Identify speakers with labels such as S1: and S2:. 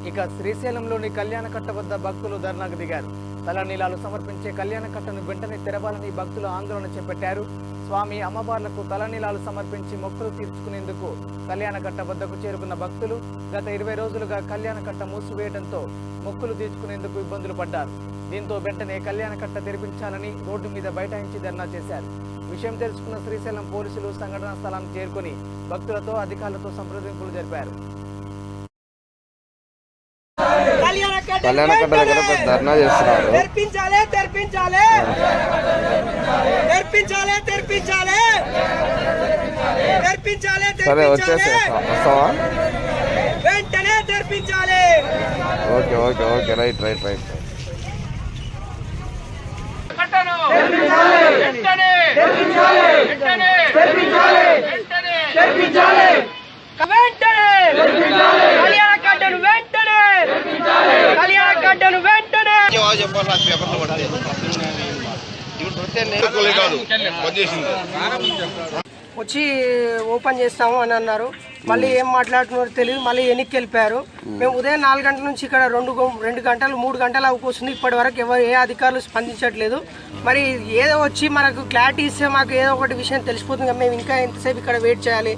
S1: ఇక శ్రీశైలంలోని కళ్యాణకట్ట వద్ద భక్తులు ధర్నాకు దిగారు. తలనీలాలు సమర్పించే కళ్యాణకట్టను వెంటనే తెరవాలని భక్తులు ఆందోళన చేపట్టారు. స్వామి అమ్మవార్లకు తలనీలాలు సమర్పించి మొక్కులు తీర్చుకునేందుకు కళ్యాణకట్ట వద్దకు చేరుకున్న భక్తులు గత 20 రోజులుగా కళ్యాణకట్ట మూసివేయడంతో మొక్కులు తీర్చుకునేందుకు ఇబ్బందులు పడ్డారు. దీంతో వెంటనే కళ్యాణకట్ట తెరిపించాలని రోడ్డు మీద బైఠాయించి ధర్నా చేశారు. విషయం తెలుసుకున్న శ్రీశైలం పోలీసులు సంఘటనా స్థలానికి చేరుకుని భక్తులతో అధికారులతో సంప్రదింపులు జరిపారు.
S2: కళ్యాణకట్ట దగ్గర ధర్నా చేస్తున్నారు. సరే వచ్చేసి వస్తావా?
S3: వెంటనే తెరిపించాలి.
S2: Okay okay okay right right right
S3: వచ్చి ఓపెన్ చేస్తాము అని అన్నారు. మళ్ళీ ఏం మాట్లాడుతున్నారో తెలియదు. మళ్ళీ వెనక్కి వెళ్ళిపోయారు. మేము ఉదయం 4 గంటల నుంచి ఇక్కడ 2 గంటలు 3 గంటలు అవుకొస్తుంది. ఇప్పటి వరకు ఎవరు ఏ అధికారులు స్పందించట్లేదు. మరి ఏదో వచ్చి మనకు క్లారిటీ ఇస్తే మాకు ఏదో ఒకటి విషయం తెలిసిపోతుంది. మేము ఇంకా ఎంతసేపు ఇక్కడ వెయిట్ చేయాలి?